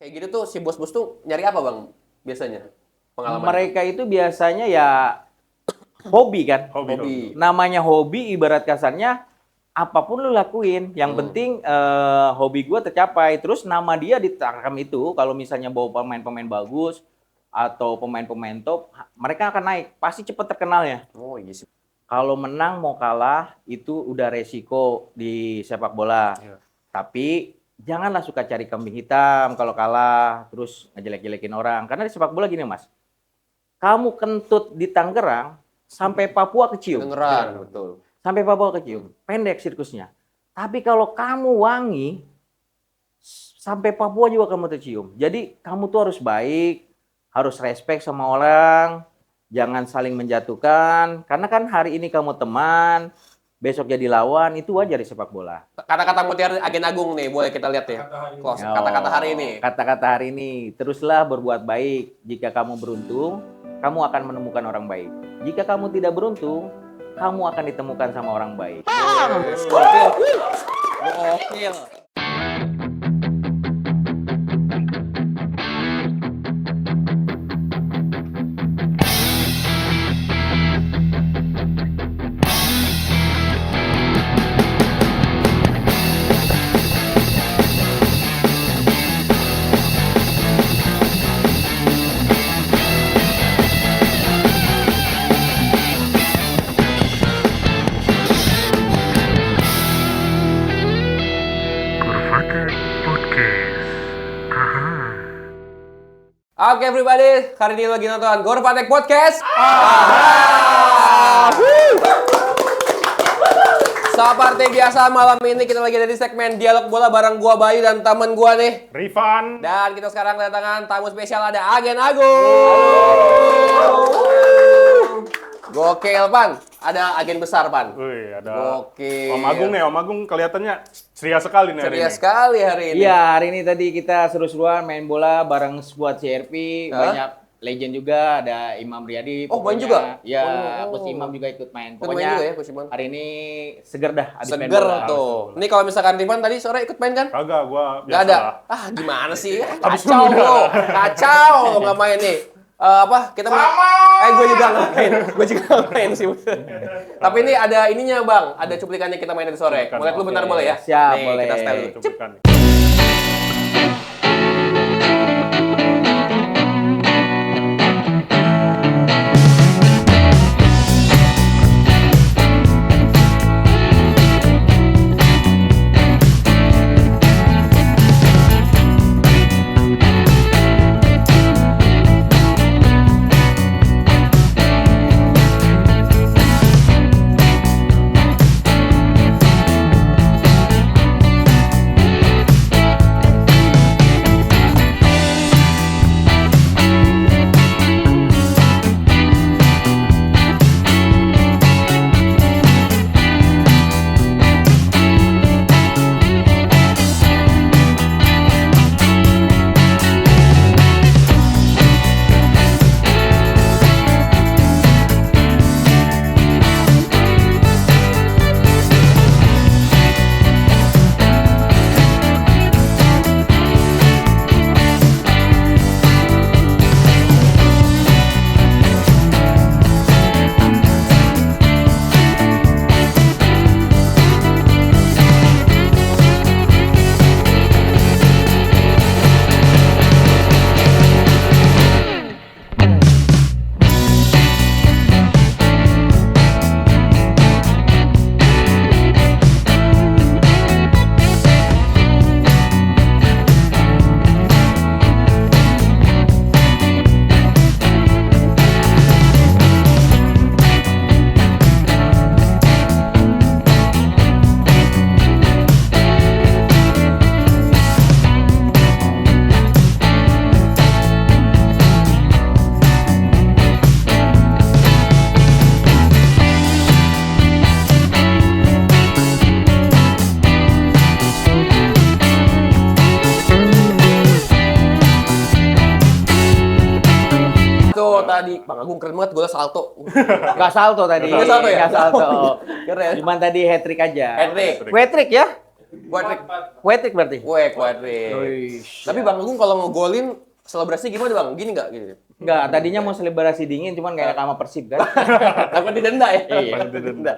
Kayak gitu tuh si bos-bos tuh nyari apa Bang biasanya? Pengalaman Mereka itu biasanya ya hobi kan. hobi. Namanya hobi ibarat kasarnya apapun lu lakuin. Yang penting hobi gua tercapai. Terus nama dia ditarkam itu kalau misalnya bawa pemain-pemain bagus atau pemain-pemain top, mereka akan naik. Pasti cepat terkenalnya. Oh iya sih. Kalau menang mau kalah itu udah resiko di sepak bola. Iya. Tapi janganlah suka cari kambing hitam kalau kalah terus ngejelek-jelekin orang. Karena di sepak bola gini Mas. Kamu kentut di Tangerang sampai Papua kecium. Kedengeran, betul. Sampai Papua kecium. Pendek sirkusnya. Tapi kalau kamu wangi sampai Papua juga kamu tercium. Jadi kamu tuh harus baik, harus respect sama orang, jangan saling menjatuhkan. Karena kan hari ini kamu teman, besok jadi lawan, itu wajar di sepak bola. Kata-kata mutiara Agen Agung nih, boleh kita lihat ya. Kata-kata hari ini. Kata-kata hari ini, teruslah berbuat baik. Jika kamu beruntung, kamu akan menemukan orang baik. Jika kamu tidak beruntung, kamu akan ditemukan sama orang baik. Gokil. Oke everybody, hari ini lagi nonton Gorfatek Podcast. Seperti biasa malam ini kita lagi ada di segmen Dialog Bola bareng gua Bayu dan temen gua nih. Rifan. Dan kita sekarang kedatangan tamu spesial ada Agen Agung. Gokil Pan, ada agen besar Pan. Wih, ada Gokil. Om Agung nih, Om Agung kelihatannya ceria sekali nih hari Ceria ini. sekali hari ini. Iya, hari ini tadi kita seru-seruan main bola bareng squad CRP, banyak legend juga, ada Imam Riyadi. Oh, main pokoknya. juga? Iya, Oh. Coach Imam juga ikut main. Ikut main Pokoknya juga ya, Coach Imam? hari ini seger dah abis main Seger bola. tuh. Ini kalau misalkan Rifan tadi sore ikut main kan? Kagak, gua Gak biasa ada. lah. Ah, gimana sih? Habis Kacau dulu lo. dah. Kacau lo nggak main nih. Kita gue juga nggak main. Gue juga nggak main sih. Tapi ini ada ininya Bang. Ada cuplikannya kita main tadi sore. Cuplikan, Boleh dulu bentar oke. boleh ya? Siap, Nih, boleh. kita style dulu. Cep. Cuplikan. Tadi Bang Agung keren banget golnya salto. Gak salto tadi. Nggak salto ya? Nggak salto. Keren. Cuman tadi hat-trick aja. Hat-trick. Hat-trick ya? Kuatrik. Kuatrik berarti. Weh, Kuatrik. Wish. Tapi Bang Agung kalau ngegolin selebrasi gimana Bang? Gini nggak gitu? Enggak, tadinya mau selebrasi dingin cuman kayak sama Persib kan. Takut didenda ya? Iya. Takut didenda.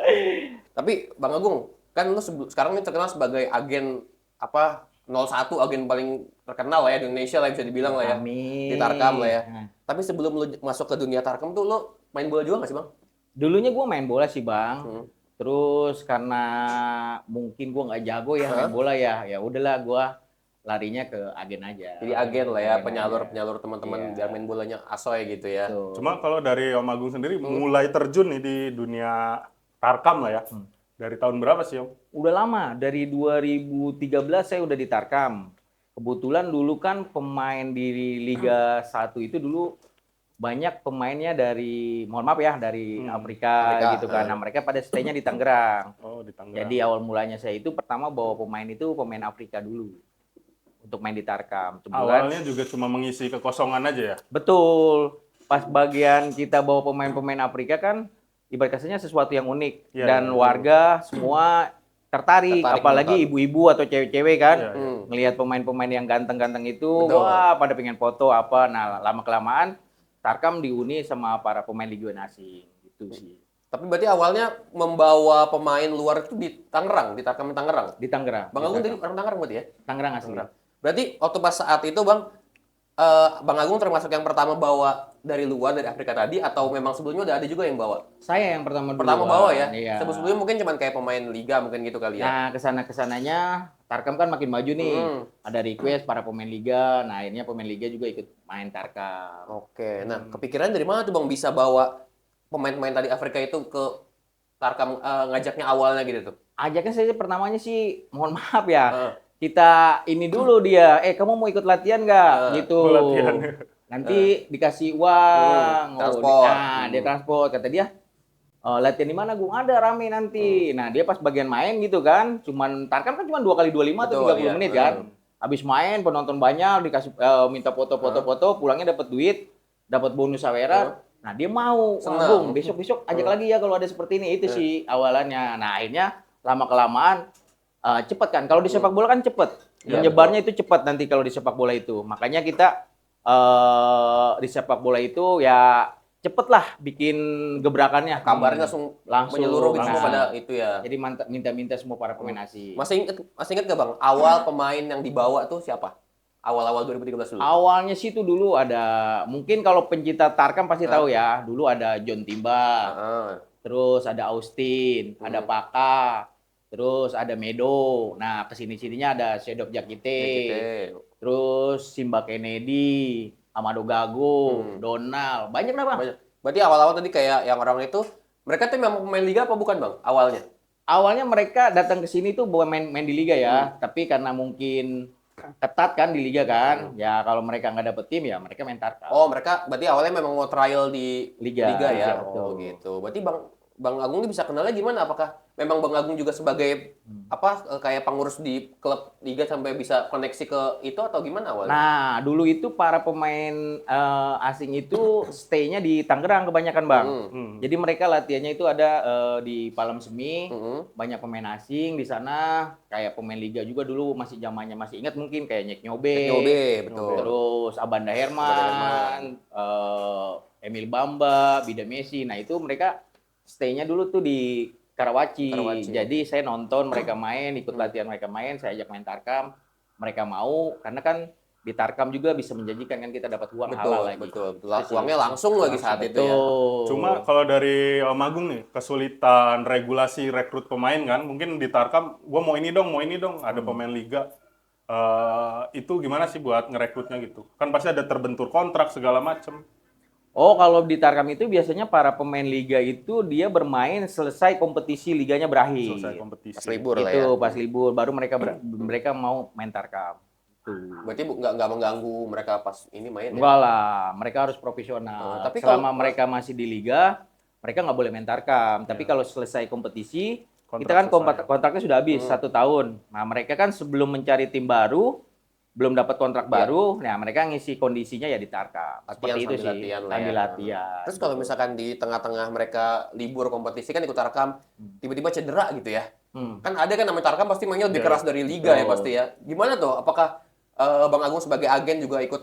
Tapi Bang Agung, kan lu sekarang ini terkenal sebagai agen apa 01, agen paling terkenal lah ya di Indonesia lah bisa dibilang lah ya. Amin. Di Tarkam lah ya. Tapi sebelum lu masuk ke dunia Tarkam tuh lu main bola juga nggak sih Bang? Dulunya gue main bola sih Bang. Hmm. Terus karena mungkin gue nggak jago ya main bola ya, ya udahlah gue larinya ke agen aja. Jadi agen lah ya, Agen penyalur teman-teman Iya. biar main bolanya asoy gitu ya. Tuh. Cuma kalau dari Om Agung sendiri mulai terjun nih di dunia Tarkam lah ya. Dari tahun berapa sih Om? Udah lama, dari 2013 saya udah di Tarkam. Kebetulan dulu kan pemain di Liga 1 itu dulu banyak pemainnya dari, mohon maaf ya, dari Afrika gitu kan. Nah, mereka pada stay-nya di Tangerang. Oh, di Tangerang. Jadi awal mulanya saya itu pertama bawa pemain itu pemain Afrika dulu untuk main di Tarkam. Kebetulan Awalnya juga cuma mengisi kekosongan aja ya. betul. Pas bagian kita bawa pemain-pemain Afrika kan ibarat kasarnya sesuatu yang unik Iya, dan iya. warga semua tertarik apalagi nonton. ibu-ibu atau cewek-cewek kan Iya, iya. ngelihat pemain-pemain yang ganteng-ganteng itu Betul. wah pada pengen foto apa. Nah, lama-kelamaan Tarkam dihuni sama para pemain Liga asing gitu sih. Tapi berarti awalnya membawa pemain luar itu di Tangerang, di Tarkam Tangerang. Di Tangerang. Bang Agung dari orang Tangerang berarti ya? Tangerang asli. Tangerang. Berarti waktu pas saat itu Bang, Bang Agung termasuk yang pertama bawa dari luar, dari Afrika tadi, atau memang sebelumnya udah ada juga yang bawa? Saya yang pertama dulu. Pertama bawa ya? Iya. Sebelum-sebelumnya mungkin cuma kayak pemain liga mungkin gitu kali ya? Nah, kesana-kesananya Tarkam kan makin maju nih. Ada request para pemain liga. Nah, akhirnya pemain liga juga ikut main Tarkam. Oke, nah kepikiran dari mana tuh Bang bisa bawa pemain-pemain tadi Afrika itu ke Tarkam, ngajaknya awalnya gitu tuh? Ajaknya saya pertamanya sih, mohon maaf ya. Kita ini dulu dia, kamu mau ikut latihan nggak? Gitu. Latihan. Nanti dikasih uang. transport. Nah, dia transport. Kata dia, latihan di mana Gung? Ada rame nanti. Nah, dia pas bagian main gitu kan, cuman Tarkam kan cuma 2 kali 25 atau Betul, 30 iya. menit kan. Habis main penonton banyak dikasih minta foto-foto, pulangnya dapat duit, dapat bonus saweran. Nah, dia mau, Senang. "Wah, Bung, besok-besok ajak lagi ya kalau ada seperti ini." Itu sih awalannya. Nah, akhirnya lama-kelamaan cepat kan. Kalau di sepak bola kan cepat. Iya, Menyebarnya itu cepat nanti kalau di sepak bola itu. Makanya kita di sepak bola itu ya cepet lah bikin gebrakannya. Kabarnya langsung menyeluruh gitu Nah, semua pada itu ya. jadi minta-minta semua para pemain asing. Masih inget gak Bang, awal pemain yang dibawa tuh siapa? Awal-awal 2013 dulu. Awalnya sih itu dulu ada, mungkin kalau pencinta Tarkam pasti tahu ya, dulu ada John Timba, Heeh. terus ada Austin, ada Paka, terus ada Medo. Nah, kesini-sininya ada Sedop Jakite, terus Simba Kennedy, Amado Gago, Donald, banyak lah Bang. Banyak. Berarti awal-awal tadi kayak yang orang itu, mereka tuh memang pemain liga apa bukan Bang, awalnya? Awalnya mereka datang ke sini tuh bukan main di liga ya, tapi karena mungkin ketat kan di liga kan, ya kalau mereka nggak dapet tim ya mereka main Tarkam. Oh, mereka berarti awalnya memang mau trial di Liga, ya. betul. Oh, gitu. Berarti Bang Agung ini bisa kenalnya gimana? Apakah memang Bang Agung juga sebagai kayak pengurus di klub liga sampai bisa koneksi ke itu atau gimana awalnya? Nah, dulu itu para pemain asing itu stay-nya di Tangerang kebanyakan, Bang. Jadi mereka latihannya itu ada di Palem Semi, banyak pemain asing di sana, kayak pemain liga juga dulu masih zamannya masih ingat mungkin kayak Nyek Nyobe, Betul. terus Abanda Herman, Emil Bamba, Bida Messi. Nah, itu mereka stay-nya dulu tuh di Karawaci. Jadi saya nonton mereka main, ikut latihan mereka main, saya ajak main Tarkam. Mereka mau, karena kan di Tarkam juga bisa menjanjikan kan kita dapat uang halal lagi. Betul. Uangnya langsung lagi saat itu ya. Cuma kalau dari Om Agung nih, kesulitan regulasi rekrut pemain kan, mungkin di Tarkam, gue mau ini dong, ada pemain liga. Itu gimana sih buat ngerekrutnya gitu? Kan pasti ada terbentur kontrak segala macem. Oh, kalau di Tarkam itu biasanya para pemain liga itu dia bermain selesai kompetisi liganya berakhir. Selesai kompetisi. Pas libur lah ya. Itu pas libur baru mereka mau main Tarkam. Tuh. Berarti nggak mengganggu mereka pas ini main ya? Enggak lah, mereka harus profesional. Tapi selama mereka masih di liga, mereka nggak boleh main Tarkam. Tapi kalau selesai kompetisi, kita kan kontraknya sudah habis 1 tahun. Nah, mereka kan sebelum mencari tim baru, belum dapat kontrak baru, nah mereka ngisi kondisinya ya di Tarkam. Latihan Seperti itu sambil sih, latihan lah sambil ya. latihan. Terus kalau misalkan di tengah-tengah mereka libur kompetisi kan ikut Tarkam, tiba-tiba cedera gitu ya. Kan ada kan namanya Tarkam pasti mainnya lebih keras dari liga ya pasti ya. Gimana tuh? Apakah Bang Agung sebagai agen juga ikut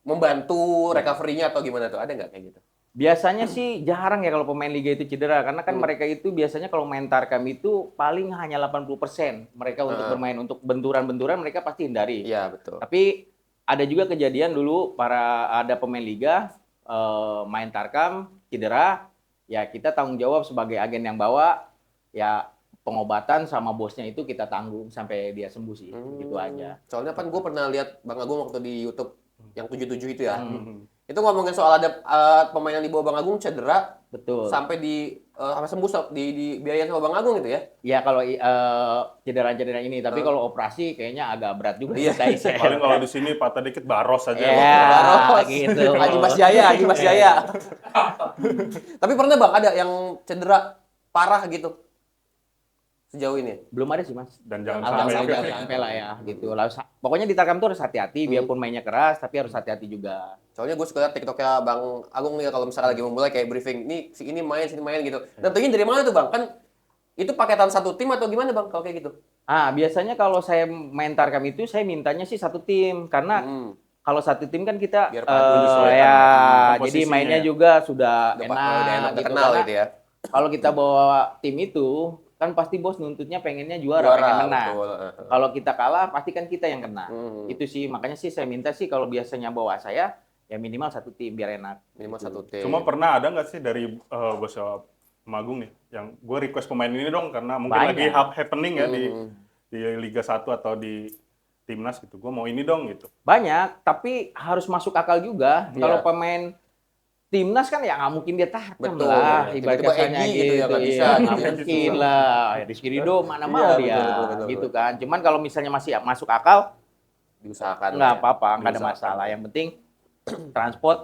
membantu recovery-nya atau gimana tuh? Ada nggak kayak gitu? Biasanya sih jarang ya kalau pemain liga itu cedera, karena kan mereka itu biasanya kalau main Tarkam itu paling hanya 80% mereka untuk bermain, untuk benturan-benturan mereka pasti hindari. Iya, betul. Tapi ada juga kejadian dulu ada pemain liga main Tarkam cedera, ya kita tanggung jawab sebagai agen yang bawa, ya pengobatan sama bosnya itu kita tanggung sampai dia sembuh sih, gitu aja. Soalnya kan gue pernah lihat Bang Agung waktu di YouTube yang 77 itu ya. Itu ngomongin soal ada pemain yang dibawa Bang Agung cedera, Betul. sampai sampai sembuh di biayain sama Bang Agung gitu ya. Ya kalau cedera-cedera ini, tapi kalau operasi kayaknya agak berat juga Iya. kita isi. Paling kalau di sini patah dikit baros aja. Ya, Baros. gitu. Haji Mas Jaya, Haji Mas Jaya. Tapi pernah Bang ada yang cedera parah gitu sejauh ini? Belum ada sih Mas. Dan jangan Alhamdulillah sampai. jangan sampai lah ya gitu. Lalu, pokoknya di Tarkam tuh harus hati-hati, biarpun mainnya keras, tapi harus hati-hati juga. Soalnya gue suka liat TikToknya Bang Agung nih kalau misalkan lagi memulai kayak briefing, nih si ini main, sini main gitu. Tentunya dari mana tuh Bang? Kan itu paketan satu tim atau gimana Bang kalau kayak gitu? Biasanya kalau saya main Tarkam itu saya mintanya sih satu tim, karena kalau satu tim kan kita Biar padu disesuaikan ya jadi komposisinya mainnya ya. juga sudah Udah enak udah gitu. kenal Karena gitu ya. kalau kita bawa tim itu kan pasti bos nuntutnya pengennya juara, pengen menang. betul. Kalau kita kalah pasti kan kita yang kena. Itu sih makanya sih saya minta sih kalau biasanya bawa saya ya minimal satu tim biar enak. Minimal satu tim. Cuma pernah ada nggak sih dari bos Magung nih, yang gue request pemain ini dong karena mungkin lagi Banyak. happening ya di Liga 1 atau di Timnas gitu. Gue mau ini dong gitu. Banyak, tapi harus masuk akal juga. Iya. Kalau pemain Timnas kan ya nggak mungkin dia Tarkam Betul, lah, ya. ibarat Tiba-tiba kasarnya Egy gitu ya, nggak bisa iya, gitu nggak ya. mungkin lah. Rizky Ridho mana mau Iya, dia, betul, gitu kan. Cuman kalau misalnya masih masuk akal, Diusahakan. nggak lah ya. apa-apa, nggak ada Diusahakan. masalah. Yang penting transport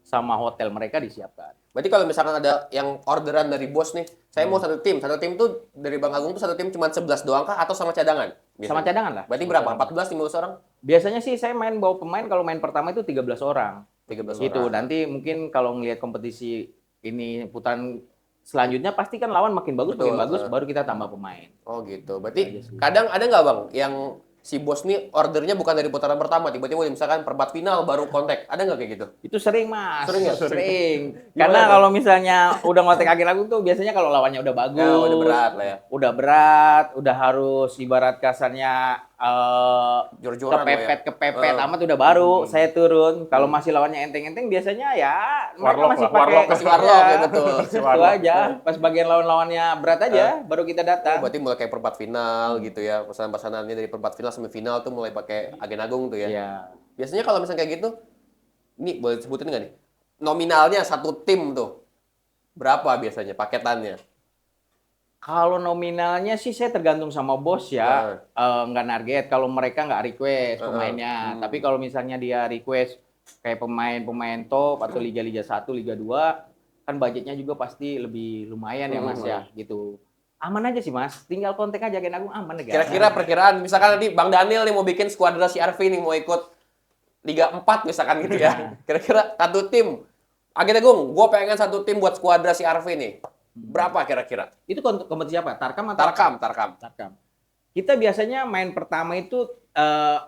sama hotel mereka disiapkan. Berarti kalau misalkan ada yang orderan dari bos nih, saya mau satu tim tuh dari Bang Agung tuh satu tim cuma 11 doang kah atau sama cadangan? Biasanya? Sama cadangan lah. Berarti berapa? 14, 15 orang? Biasanya sih saya main bawa pemain, kalau main pertama itu 13 orang. 13 Gitu. orang. Nanti mungkin kalau ngelihat kompetisi ini putaran selanjutnya pasti kan lawan makin bagus, Betul, makin bagus, baru kita tambah pemain. Oh gitu. Berarti Iya sih. kadang ada nggak Bang yang si bos nih ordernya bukan dari putaran pertama, tiba-tiba misalkan perempat final baru kontak. Ada nggak kayak gitu? Itu sering Mas. Sering ya? Sering. Gimana Karena tuh? kalau misalnya udah ngotek akhir lagu tuh biasanya kalau lawannya udah bagus. Ya, udah berat lah ya. Udah berat, udah harus ibarat kasarnya Jor-joran lah ya. kepepet amat udah baru saya turun. Kalau masih lawannya enteng-enteng biasanya ya mereka Warlock masih lah, pakai warlock. Masih warlock ya, betul. Itu Warlock. aja. Pas bagian lawan-lawannya berat aja baru kita datang. Berarti mulai kayak perempat final gitu ya. Pesanan-pesanannya dari perempat final sampai final tuh mulai pakai agen agung tuh ya. Iya. Biasanya kalau misalnya kayak gitu, ini boleh disebutin nggak nih? Nominalnya satu tim tuh, berapa biasanya paketannya? Kalau nominalnya sih saya tergantung sama bos ya, nggak target kalau mereka nggak request pemainnya. Tapi kalau misalnya dia request kayak pemain-pemain top atau Liga-Liga 1, Liga 2, kan budgetnya juga pasti lebih lumayan ya Mas ya, gitu. Aman aja sih Mas, tinggal kontak aja Agen Agung, aman deh. Kira-kira perkiraan, misalkan nanti Bang Daniel nih mau bikin skuadra CRV nih mau ikut Liga 4 misalkan gitu ya. Kira-kira satu tim, Agen Agung, gue pengen satu tim buat skuadra CRV nih. Berapa kira-kira? Itu kompetisi apa? Tarkam atau Tarkam. Kita biasanya main pertama itu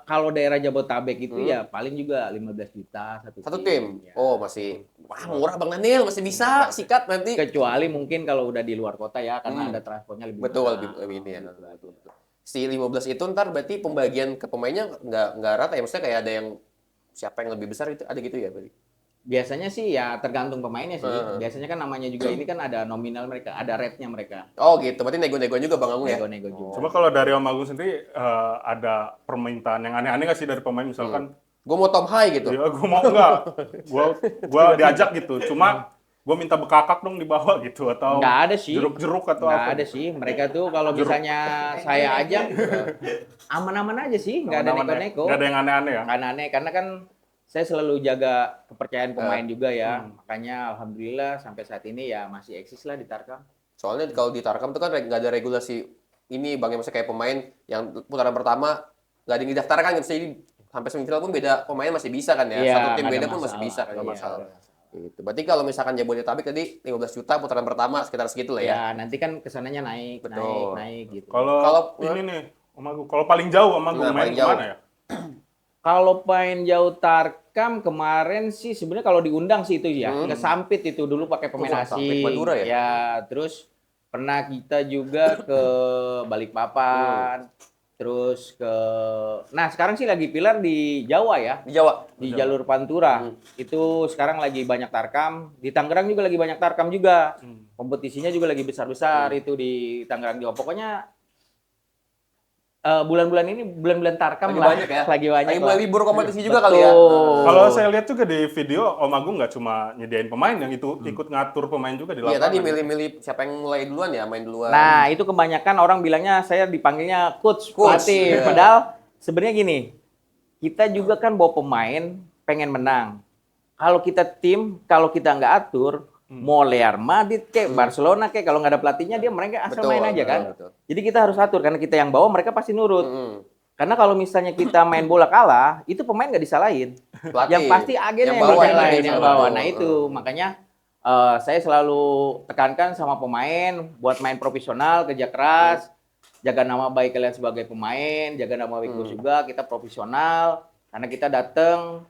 kalau daerah Jabodetabek itu ya paling juga 15 juta Satu tim? Ya. Oh masih, wah murah Bang Daniel, masih bisa sikat nanti. Kecuali mungkin kalau udah di luar kota ya, karena ada transportnya lebih Betul, mahal. lebih ini ya. Betul. Si 15 itu ntar berarti pembagian ke pemainnya nggak rata ya? Maksudnya kayak ada yang siapa yang lebih besar itu ada gitu ya berarti? Biasanya sih ya tergantung pemainnya sih. Biasanya kan namanya juga ini kan ada nominal mereka, ada rate-nya mereka. Oh gitu, berarti nego-nego juga Bang Agung ya? Nego-nego juga. Coba kalau dari Om Agung sendiri ada permintaan yang aneh-aneh nggak sih dari pemain misalkan? Gue mau Tom High gitu. Ya, gue mau enggak, gua diajak gitu. Cuma gue minta bekakak dong di bawah gitu atau Nggak ada sih. jeruk-jeruk atau Nggak apa? ada sih. Mereka tuh kalau misalnya saya ajak aman-aman aja sih, nggak ada Aman-aman ya? nego-nego. Nggak ada yang aneh-aneh ya? Nggak aneh karena kan saya selalu jaga kepercayaan pemain juga ya. Makanya alhamdulillah sampai saat ini ya masih eksis lah di Tarkam. Soalnya kalau di Tarkam tuh kan nggak ada regulasi ini Bang, yang maksudnya kayak pemain yang putaran pertama nggak ada yang didaftarkan gitu. Jadi sampai semifinal pun beda pemain masih bisa kan ya. Iya, Satu tim nggak ada beda pun masih masalah. bisa kan, nggak Iya, masalah. nggak masalah. Gitu. Berarti kalau misalkan Jabodetabek tadi 15 juta putaran pertama sekitar segitu lah ya. Ya, nanti kan kesananya naik, Betul. naik gitu. Kalau ini nih, Om Agung, kalau paling jauh Om Agung Nah, main paling jauh. kemana ya? Kalau main jauh Tarkam kemarin sih sebenarnya kalau diundang sih itu ya, ke Sampit itu dulu pakai pemain Sampit asing. Madura ya? Terus pernah kita juga ke Balikpapan. Terus nah sekarang sih lagi pilar di Jawa ya, Di Jawa. di jalur Pantura. Itu sekarang lagi banyak Tarkam. Di Tangerang juga lagi banyak Tarkam juga. Kompetisinya juga lagi besar-besar itu di Tangerang Jawa. Pokoknya bulan-bulan ini bulan-bulan Tarkam Lagi lah. banyak ya? Lagi banyak Lagi mulai lah. libur kompetisi juga kali ya. Betul. Kalau saya lihat juga di video Om Agung nggak cuma nyediain pemain, yang itu ikut ngatur pemain juga di Iya lapangan. tadi milih-milih siapa yang mulai duluan ya, main duluan. Nah, itu kebanyakan orang bilangnya saya dipanggilnya coach, Coach, pelatih. iya. Padahal sebenarnya gini, kita juga kan bawa pemain pengen menang. Kalau kita tim, kalau kita nggak atur, mau Real Madrid kayak Barcelona kayak kalau nggak ada pelatihnya dia mereka asal Betul, main aja kan. betul. Jadi kita harus atur karena kita yang bawa mereka pasti nurut. Mm-mm. Karena kalau misalnya kita main bola kalah, itu pemain nggak disalahin. Pelatih. Yang pasti agennya yang bawa disalahin, yang bawa. betul. Nah itu makanya saya selalu tekankan sama pemain buat main profesional, kerja keras, jaga nama baik kalian sebagai pemain, jaga nama baik bos juga, kita profesional. Karena kita datang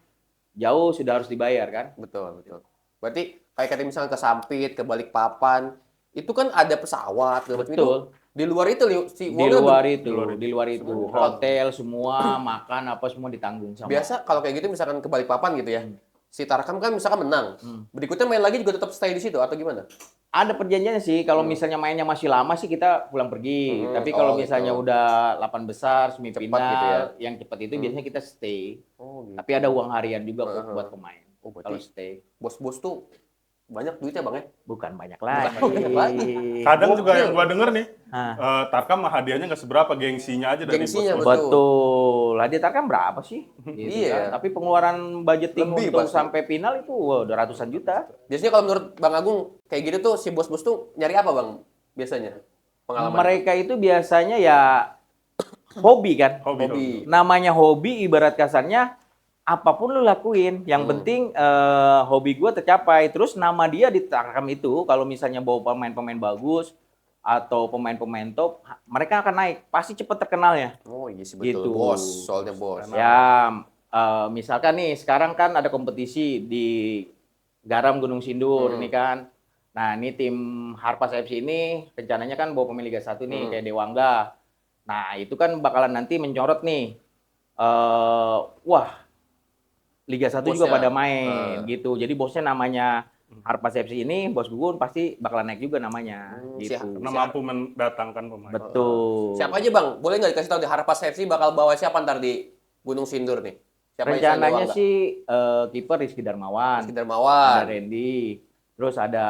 jauh sudah harus dibayar kan. Betul, betul. Berarti kayak kata misalnya ke Sampit, ke Balikpapan, itu kan ada pesawat, segala macam itu. Betul. Di luar itu si Di uangnya luar itu, hotel semua, makan apa semua ditanggung sama. biasa kalau kayak gitu misalkan ke Balikpapan gitu ya. Si Tarkam kan misalkan menang. Berikutnya main lagi juga tetap stay di situ atau gimana? Ada perjanjiannya sih, kalau misalnya mainnya masih lama sih kita pulang pergi. Tapi kalau oh, misalnya gitu. udah 8 besar, semifinal, Cepat gitu ya? yang cepat itu biasanya kita stay. Oh, gitu. Tapi ada uang harian juga kok buat pemain. Oh, berarti Kalau stay. bos-bos tuh banyak duitnya Bang ya? Bukan banyak lagi. banyak lagi. Kadang juga yang gua denger nih, Ah. Tarkam mah hadiahnya nggak seberapa, gengsinya aja dari Gengsinya, bos-bos. betul. Betul. Hadiah Tarkam berapa sih? Gitu Iya. kan. Tapi pengeluaran budgeting Lebih untuk pasti. sampai final itu wah, udah ratusan juta. Biasanya kalau menurut Bang Agung kayak gitu tuh si bos-bos tuh nyari apa Bang? Biasanya pengalaman. Mereka itu biasanya ya hobi kan. Hobi. Namanya hobi ibarat kasarnya apapun lu lakuin, yang penting hobi gue tercapai. Terus nama dia di Tarkam itu, kalau misalnya bawa pemain-pemain bagus atau pemain-pemain top, mereka akan naik. Pasti cepat terkenalnya. Oh iya sih betul. Gitu. Bos, soalnya bos. Ya, misalkan nih, sekarang kan ada kompetisi di Garam Gunung Sindur ini kan. Nah, ini tim Harpas FC ini rencananya kan bawa pemain Liga 1 nih, kayak Dewangga. Nah, itu kan bakalan nanti mencorot nih. Wah, Liga 1 juga Bosnya. pada main gitu. Jadi bosnya namanya Harpas FC ini, Bos Gugun pasti bakalan naik juga namanya gitu. Karena mampu mendatangkan pemain. Betul. Siapa aja Bang? Boleh nggak dikasih tahu di Harapas FC bakal bawa siapa ntar di Gunung Sindur nih? Siapa yang Rencananya selain Dewangga? sih kiper Rizky Darmawan, Rizky ada Darmawan. Randy, terus ada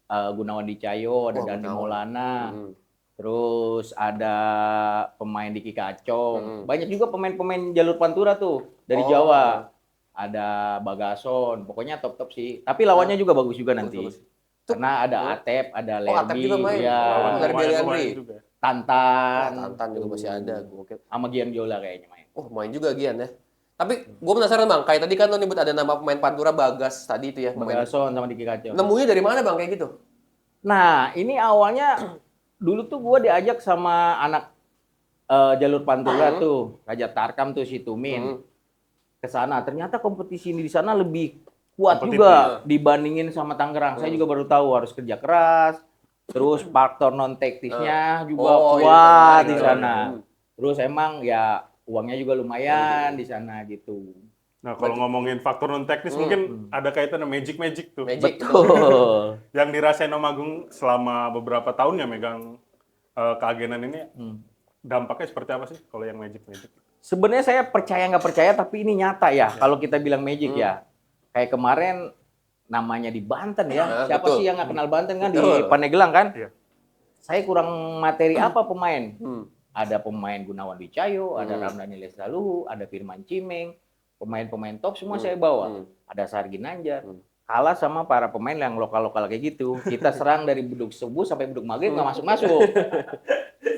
Gunawan Dicayo, ada Oh, Dandi Gunawan. Maulana, terus ada pemain Diki Kacong. Banyak juga pemain-pemain jalur Pantura tuh dari Oh. Jawa. Ada Bagason, pokoknya top-top sih. Tapi lawannya juga bagus juga nanti. bagus. Karena ada Atep, ada Oh, Atep Lerby, juga main. ya, Lawan Lumayan- Lerby lumayan Henry. juga. Tantan, Tantan juga masih ada. Gokil. sama Gian Jola kayaknya main. Oh, main juga Gian ya. Tapi gue penasaran Bang, kayak tadi kan lo nyebut ada nama pemain Pantura Bagas tadi itu ya. Pemain. Bagason sama Diki Kacong. Nemunya dari mana Bang kayak gitu? Nah, ini awalnya dulu tuh gue diajak sama anak jalur Pantura tuh, Raja Tarkam tuh si Tumin ke sana. Ternyata kompetisi ini di sana lebih kuat Kompetitif. juga dibandingin sama Tangerang. Saya juga baru tahu harus kerja keras. Terus faktor non teknisnya juga Oh, iya, kuat iya, di iya. sana. Terus emang ya uangnya juga lumayan di sana gitu. Nah, kalau ngomongin faktor non teknis mungkin ada kaitan sama magic tuh. Magic. Betul. Yang dirasain Om Agung selama beberapa tahun ya megang keagenan ini, dampaknya seperti apa sih kalau yang magic? Sebenarnya saya percaya nggak percaya, tapi ini nyata ya. Kalau kita bilang magic ya, kayak kemarin namanya di Banten ya. Nah, Siapa betul. sih yang nggak kenal Banten kan di Betul. Pandeglang kan? Iya. Saya kurang materi apa pemain? Ada Ada pemain Gunawan Dicayo, ada Ramdhani Lesaluhu, ada Firman Cimeng, pemain-pemain top semua saya bawa. Ada Sargi Nanjar. Kalah sama para pemain yang lokal-lokal kayak gitu. Kita serang dari beduk subuh sampai beduk maghrib nggak masuk-masuk.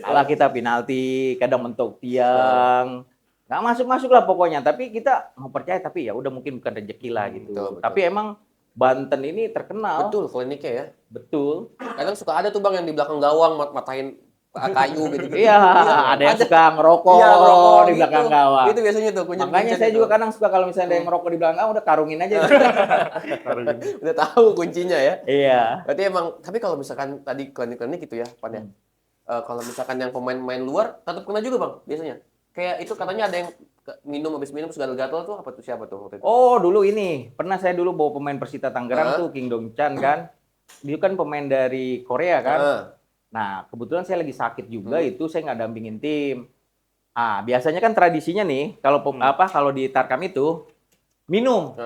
Kalah kita penalti, kadang mentok tiang. nggak masuk lah pokoknya. Tapi kita mau percaya, tapi ya udah mungkin bukan rezeki lah gitu. betul. Tapi emang Banten ini terkenal. Betul, kliniknya ya. Betul. Kadang suka ada tuh Bang yang di belakang gawang matahin kayu gitu. Iya, ada yang suka ngerokok, Iya, ngerokok di belakang gitu. gawang. Itu biasanya tuh Makanya saya juga kadang suka kalau misalnya ada yang ngerokok di belakang gawang, udah karungin aja. udah tahu kuncinya ya. Iya. Berarti emang, tapi kalau misalkan tadi klinik-klinik gitu ya, Pan ya. Kalau misalkan yang pemain-pemain luar tetap kena juga Bang biasanya. Kayak itu katanya ada yang habis minum terus gatal-gatal tuh apa tuh, siapa tuh waktu itu? Oh, dulu ini. Pernah saya dulu bawa pemain Persita Tangerang tuh, King Dong Chan kan. Dia kan pemain dari Korea kan. Nah, kebetulan saya lagi sakit juga, itu saya nggak dampingin tim. Ah, biasanya kan tradisinya nih, kalau kalau di Tarkam itu minum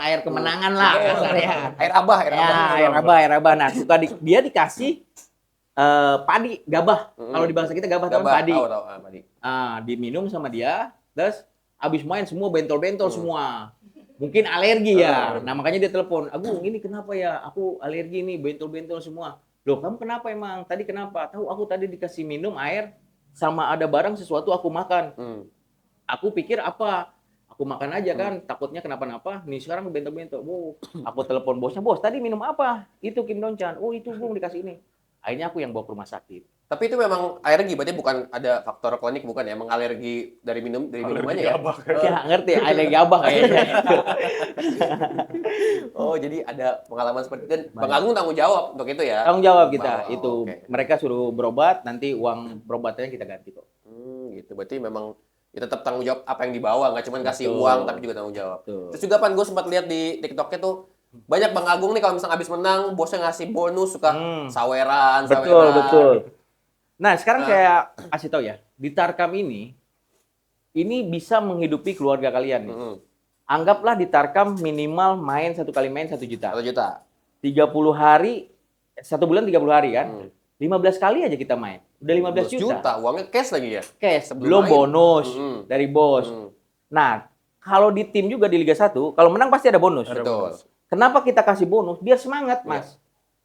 air kemenangan lah kasarnya. Air abah. Air abah. Nah, dia dikasih padi, gabah. Kalau di bangsa kita gabah kan padi. Tahu, padi. Ah, diminum sama dia, terus abis main semua bentol-bentol semua. Mungkin alergi ya. Nah, makanya dia telepon, "Agung, ini kenapa ya? Aku alergi nih, bentol-bentol semua." "Loh, kamu kenapa emang? Tadi kenapa?" "Tahu, aku tadi dikasih minum air sama ada barang sesuatu aku makan." Aku pikir apa? Aku makan aja kan, takutnya kenapa-napa. Nih sekarang bentol-bentol. Aku telepon bosnya, "Bos, tadi minum apa?" "Itu Kim Don Chan." "Oh, itu Bung dikasih ini." Akhirnya aku yang bawa ke rumah sakit. Tapi itu memang alergi, berarti bukan ada faktor klinik, bukan ya? Emang alergi dari minumannya ya? Ya, ngerti, alergi abah kayaknya. Oh, jadi ada pengalaman seperti itu. Dan Bang Agung tanggung jawab untuk itu ya? Tanggung jawab kita. Oh, Itu okay. Mereka suruh berobat, nanti uang berobatnya kita ganti kok. Gitu. Berarti memang ya tetap tanggung jawab apa yang dibawa, nggak cuma kasih uang tapi juga tanggung jawab. Terus juga Pan, gue sempat lihat di TikToknya tuh banyak Bang Agung nih kalau misalnya habis menang, bosnya ngasih bonus suka saweran. Betul. Nah, sekarang saya kasih tahu ya, di Tarkam ini bisa menghidupi keluarga kalian nih. Anggaplah di Tarkam minimal satu kali main 1 juta. 1 juta. 30 hari, 1 bulan 30 hari kan? 15 kali aja kita main. Udah 15 juta. Uangnya cash lagi ya? Cash, belum bonus dari bos. Nah, kalau di tim juga di Liga 1, kalau menang pasti ada bonus. Betul. Kenapa kita kasih bonus? Biar semangat, Mas.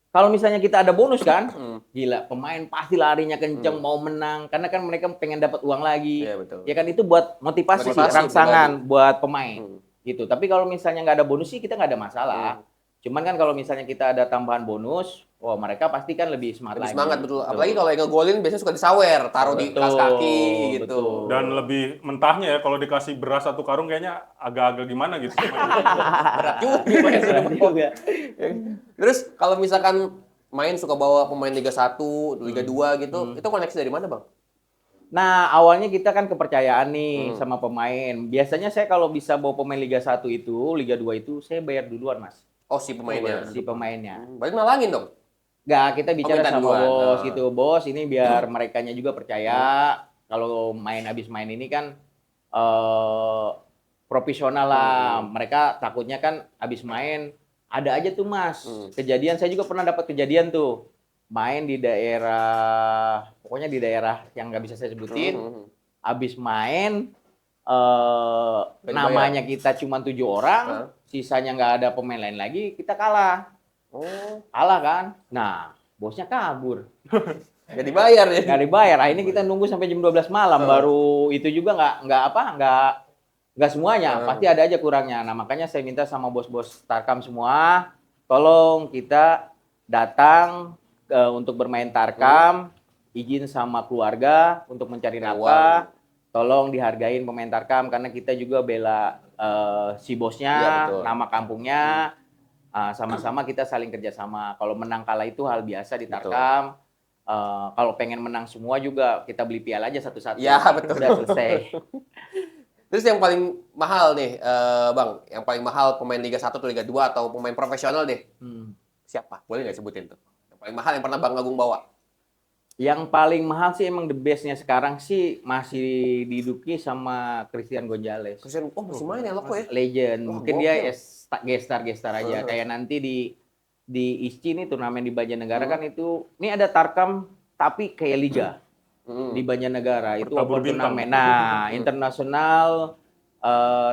Kalau misalnya kita ada bonus kan, gila, pemain pasti larinya kenceng, mau menang. Karena kan mereka pengen dapat uang lagi. Iya, betul. Ya kan itu buat motivasi sih, rangsangan buat pemain. Gitu. Tapi kalau misalnya nggak ada bonus sih, kita nggak ada masalah. Cuman kan kalau misalnya kita ada tambahan bonus, mereka pasti kan lebih semangat lagi. Semangat, betul. Apalagi kalau yang ngegolin biasanya suka disawer, taruh di kas kaki gitu. Betul. Dan lebih mentahnya ya, kalau dikasih beras 1 karung kayaknya agak-agak gimana gitu. Berat juga. Terus kalau misalkan main suka bawa pemain Liga 1, Liga 2 gitu, itu koneksi dari mana, Bang? Nah, awalnya kita kan kepercayaan nih sama pemain. Biasanya saya kalau bisa bawa pemain Liga 1 itu, Liga 2 itu, saya bayar duluan, Mas. Oh, si pemainnya? Si pemainnya. Berarti nalangin dong? Nggak, kita bicara sama bos gitu. Bos, ini biar merekanya juga percaya. Kalau habis main ini kan profesional lah. Mereka takutnya kan habis main, ada aja tuh Mas. Kejadian, saya juga pernah dapat kejadian tuh. Main di daerah, pokoknya di daerah yang nggak bisa saya sebutin. Habis main, namanya kita cuma 7 orang, sisanya nggak ada pemain lain lagi, kita kalah. Kalah kan? Nah, bosnya kabur. Nggak dibayar ya? Nggak dibayar. Akhirnya kita nunggu sampai jam 12 malam, baru itu juga nggak semuanya. Pasti ada aja kurangnya. Nah, makanya saya minta sama bos-bos Tarkam semua, tolong kita datang untuk bermain Tarkam, izin sama keluarga untuk mencari nafkah. Tolong dihargain pemain Tarkam karena kita juga bela si bosnya, nama kampungnya. Sama-sama kita saling kerjasama. Kalau menang kalah itu hal biasa di Tarkam. Kalau pengen menang semua juga kita beli piala aja satu-satu. Ya, betul. Udah selesai. Terus yang paling mahal nih, Bang, yang paling mahal pemain Liga 1 atau Liga 2 atau pemain profesional deh. Siapa? Boleh nggak sebutin tuh? Yang paling mahal yang pernah Bang Agung bawa? Yang paling mahal sih emang the best-nya sekarang sih masih diduduki sama Christian Gonzalez. Masih main ya lo ya? Legend. Mungkin dia gestar aja. Kayak nanti di ISCI nih turnamen di Banjarnegara kan itu, ini ada Tarkam tapi kayak liga. Di Banjarnegara itu open turnamen. Nah, internasional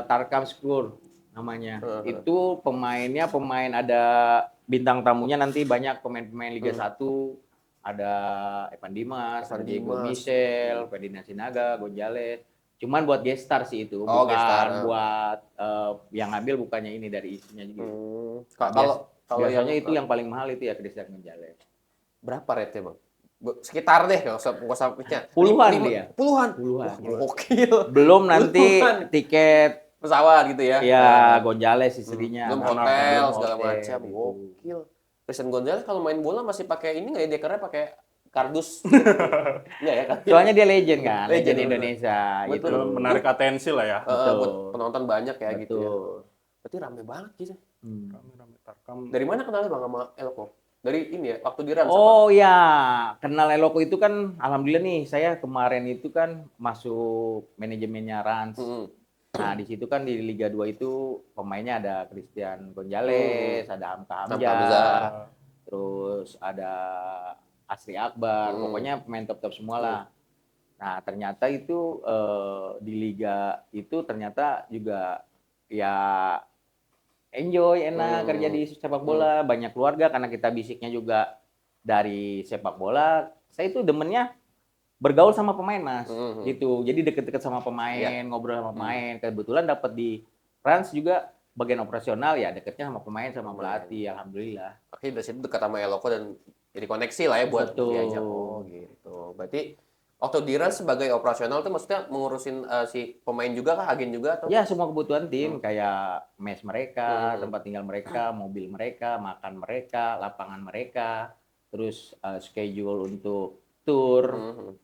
Tarkam School namanya. Itu pemainnya ada bintang tamunya nanti banyak pemain-pemain Liga 1. Ada Evan Dimas, Diego Michel, Ferdinand Sinaga, Gonzalez. Cuman buat gestar sih itu, Oh, bukan gestar. buat yang ngambil bukannya ini dari isinya gitu. Kalau Biasanya itu yang paling mahal itu ya Christian Gonzalez. berapa rate-nya, Bang? Sekitar deh, nggak usah pitch-nya. Puluhan dia. Puluhan? Puluhan. Wah, gokil. Belum nanti Puluhan. tiket Pesawat gitu ya. ya Gonzalez istrinya. Belum anak-anak, hotel belum segala hotel, macam. gitu. Gokil. Christian Gonzalez kalau main bola masih pakai ini nggak ya, dekernya pakai kardus? Enggak ya kan? Soalnya dia legend kan, Legend, legend bener. Indonesia gitu. Betul. Menarik atensi lah ya. Betul. Buat penonton banyak ya gitu ya. Betul. Berarti rame banget gitu. Rame-rame Tarkam. Dari mana kenalnya Bang sama Elko? Dari ini ya, waktu di Rans apa? Oh ya, kenal Eloko itu kan alhamdulillah nih, saya kemarin itu kan masuk manajemennya Rans. Mm-mm. Nah, di situ kan di Liga 2 itu pemainnya ada Christian Gonzalez, ada Hamka Hamka Hamzah, Hamzah. terus ada Asri Akbar, pokoknya pemain top-top semua lah. Nah, ternyata itu di Liga itu ternyata juga ya enjoy, enak kerja di sepak bola, banyak keluarga karena kita basicnya juga dari sepak bola. Saya itu demennya bergaul sama pemain, Mas. Gitu. Jadi deket-deket sama pemain, ngobrol sama pemain. Kebetulan dapat di Rans juga bagian operasional ya, deketnya sama pemain sama pelatih, alhamdulillah. Oke, dari situ dekat sama Eloko dan jadi koneksi lah ya buat Betul. diajak. Oh gitu. Berarti waktu di Rans sebagai operasional tuh maksudnya mengurusin si pemain juga kah, agen juga atau? Ya, semua kebutuhan tim kayak mes mereka, tempat tinggal mereka, mobil mereka, makan mereka, lapangan mereka, terus schedule untuk tour,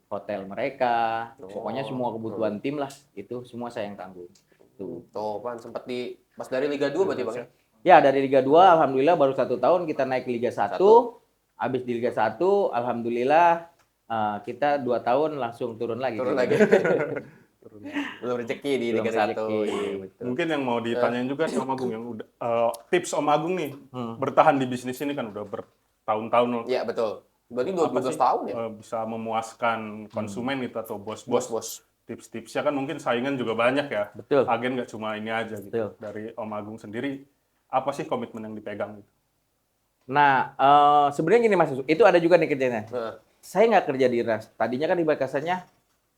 hotel mereka, pokoknya semua kebutuhan tim lah, itu semua saya yang tanggung. Tuh. Tuh, Pan sempat di pas dari Liga 2 berarti Bang ya? Ya, dari Liga 2 alhamdulillah baru 1 tahun kita naik ke Liga 1. Habis di Liga 1 alhamdulillah kita 2 tahun langsung turun lagi. Turun lagi. Belum rezeki di Belum Liga 1. rezeki. Iya, betul. Mungkin yang mau ditanyain juga sih Om Agung yang udah tips Om Agung nih bertahan di bisnis ini kan udah bertahun-tahun loh. Iya, betul. Berarti Apa 12 sih, tahun ya? bisa memuaskan konsumen gitu atau bos-bos. Bos-bos. Tips-tipsnya kan mungkin saingan juga banyak ya. Betul. Agen nggak cuma ini aja gitu. Betul. Dari Om Agung sendiri, apa sih komitmen yang dipegang gitu? Nah, sebenarnya gini Mas, itu ada juga nih kerjanya. Nah, Saya nggak kerja di Rans. Tadinya kan di bakasannya,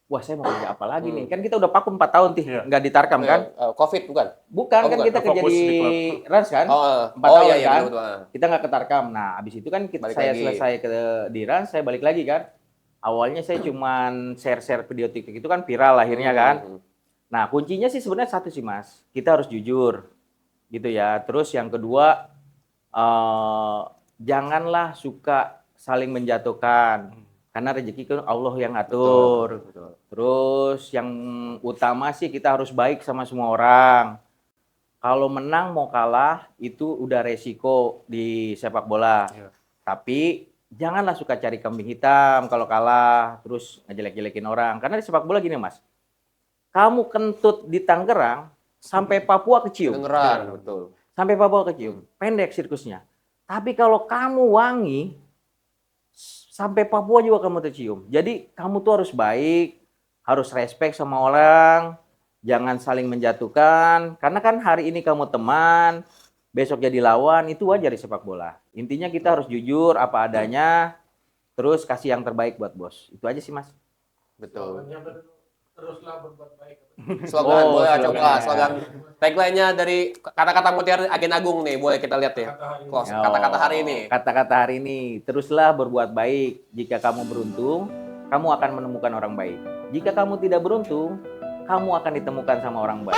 wah saya mau kerja apa lagi nih? Kan kita udah vakum 4 tahun Iya. nggak ditarkam kan? Covid bukan? Bukan, Oh, kan bukan. kita kerja Fokus di di Rans kan? Oh, 4 tahun iya, kan? betul. Kita nggak ketarkam. Nah, abis itu kan Balik saya lagi. selesai di Rans, saya balik lagi kan. Awalnya saya cuman share-share video TikTok itu kan viral akhirnya kan. Nah, kuncinya sih sebenarnya satu sih Mas, kita harus jujur gitu ya. Terus yang kedua, janganlah suka saling menjatuhkan. Karena rezeki kan Allah yang ngatur. Betul. Terus yang utama sih kita harus baik sama semua orang. Kalau menang mau kalah itu udah resiko di sepak bola. Iya. Tapi janganlah suka cari kambing hitam kalau kalah, terus ngejelek-jelekin orang. Karena di sepak bola gini Mas, kamu kentut di Tangerang sampai Papua kecium. Dengeran, betul. Sampai Papua kecium. Pendek sirkusnya. Tapi kalau kamu wangi, sampai Papua juga kamu tercium. Jadi kamu tuh harus baik, harus respect sama orang, jangan saling menjatuhkan. Karena kan hari ini kamu teman, besok jadi lawan, itu wajar di sepak bola. Intinya kita harus jujur apa adanya, terus kasih yang terbaik buat bos. Itu aja sih Mas. Betul. Teruslah berbuat baik. Slogan Oh, boleh slogan. coba slogan tagline-nya dari kata-kata mutiara Agen Agung nih, boleh kita lihat ya. Kata-kata hari ini. Kata-kata hari ini, teruslah berbuat baik. Jika kamu beruntung, kamu akan menemukan orang baik. Jika kamu tidak beruntung, kamu akan ditemukan sama orang baik.